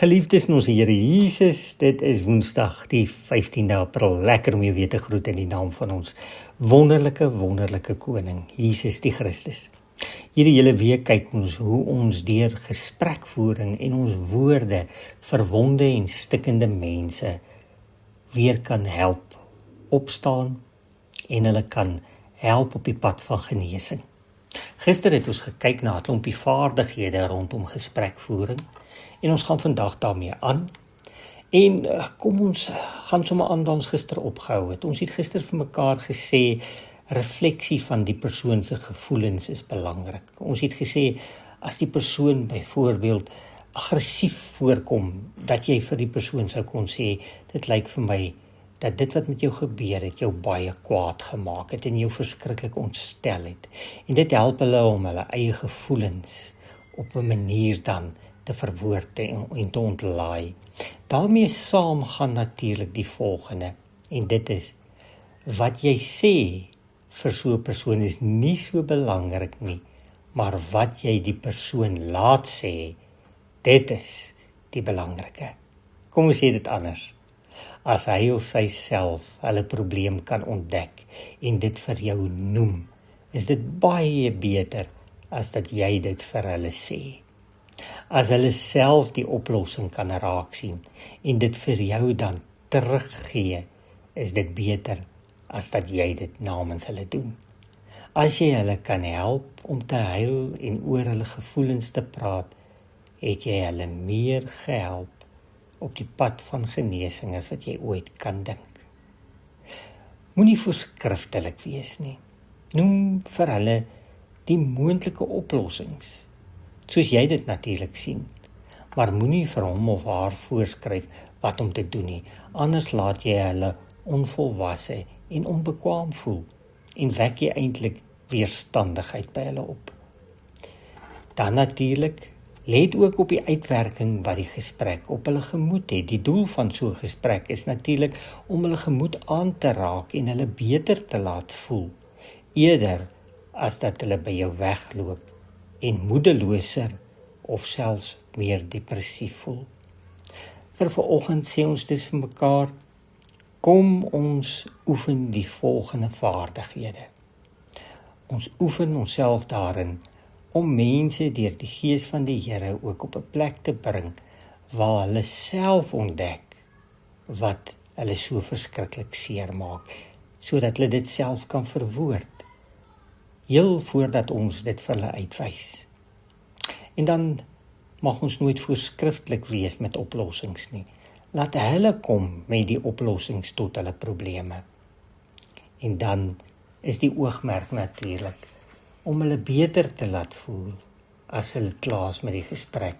Geliefdes in ons Here Jesus, dit is Woensdag die 15de April. Lekker om jou weer te groet in die naam van ons wonderlike koning, Jesus die Christus. Hierdie hele week kyk ons hoe ons deur gesprekvoering en ons woorde verwonde en stikkende mense weer kan help opstaan en hulle kan help op die pad van genesing. Gister het ons gekyk na 'n klompie vaardighede rondom gesprekvoering en ons gaan vandag daarmee aan. En kom ons gaan sommer aan waar ons gister opgehou het. Ons het gister vir mekaar gesê, refleksie van die persoon se gevoelens is belangrik. Ons het gesê, as die persoon byvoorbeeld aggressief voorkom, dat jy vir die persoon sou kon sê, dit lyk vir my dat dit wat met jou gebeur het, jou baie kwaad gemaak het en jou verskriklik ontstel het. En dit help hulle om hulle eie gevoelens op 'n manier dan te verwoord en te ontlaai. Daarmee saam gaan natuurlik die volgende, en dit is, wat jy sê vir so 'n persoon is nie so belangrik nie, maar wat jy die persoon laat sê, dit is die belangrike. Kom ons sê dit anders. As hy of sy self hulle probleem kan ontdek en dit vir jou noem, is dit baie beter as dat jy dit vir hulle sê. As hulle self die oplossing kan raak sien en dit vir jou dan teruggee, is dit beter as dat jy dit namens hulle doen. As jy hulle kan help om te huil en oor hulle gevoelens te praat, het jy hulle meer gehelp op die pad van genesing as wat jy ooit kan dink. Moenie voorskriftelik wees nie. Noem vir hulle die moontlike oplossings, soos jy dit natuurlik sien. Maar moenie vir hom of haar voorskryf wat om te doen nie. Anders laat jy hulle onvolwasse en onbekwaam voel en wek jy eintlik weerstandigheid by hulle op. Dan natuurlik, let ook op die uitwerking wat die gesprek op hulle gemoed het. Die doel van so 'n gesprek is natuurlik om hulle gemoed aan te raak en hulle beter te laat voel, eerder as dat hulle by jou wegloop en moedeloser of selfs meer depressief voel. Vir vanoggend sê ons dus vir mekaar, kom ons oefen die volgende vaardighede. Ons oefen onsself daarin om mense deur die Gees van die Here ook op 'n plek te bring waar hulle self ontdek wat hulle so verskriklik seer maak, sodat hulle dit self kan verwoord, heel voordat ons dit vir hulle uitwys. En dan mag ons nooit voorskriftelik wees met oplossings nie. Laat hulle kom met die oplossings tot hulle probleme. En dan is die oogmerk natuurlik om hulle beter te laat voel as hulle klaar is met die gesprek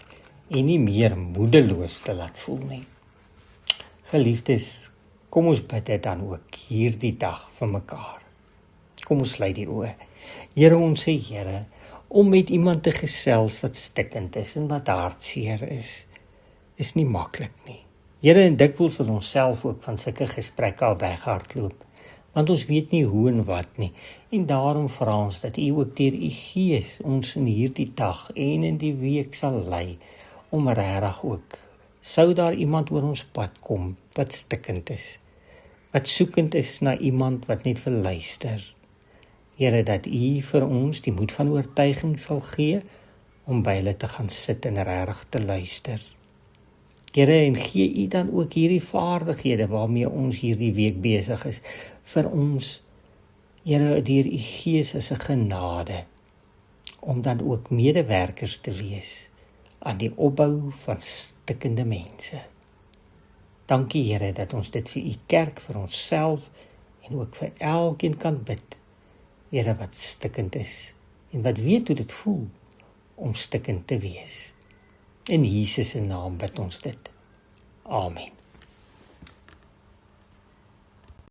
en nie meer moedeloos te laat voel nie. Geliefdes, kom ons bid dit dan ook hierdie dag vir mekaar. Kom ons sluit die oë. Here, ons sê Here, om met iemand te gesels wat stikkend is en wat hartseer is nie maklik nie. Here, en dikwels wil ons self ook van sulke gesprekke al weghardloop, want ons weet nie hoe en wat nie, en daarom vra ons dat U ook deur U Gees ons in hierdie dag en in die week sal lei, om regtig ook, sou daar iemand oor ons pad kom wat stikkend is, wat soekend is na iemand wat net wil luister. Here, dat U vir ons die moed van oortuiging sal gee, om by hulle te gaan sit en regtig te luister. Here, en gee U dan ook hierdie vaardighede waarmee ons hierdie week besig is, vir ons, Here, deur U Gees as 'n genade, om dan ook medewerkers te wees aan die opbou van stikkende mense. Dankie Here, dat ons dit vir U kerk, vir onsself en ook vir elkeen kan bid, Here, wat stikkend is en wat weet hoe dit voel om stikkend te wees. In Jesus se naam bid ons dit. Amen.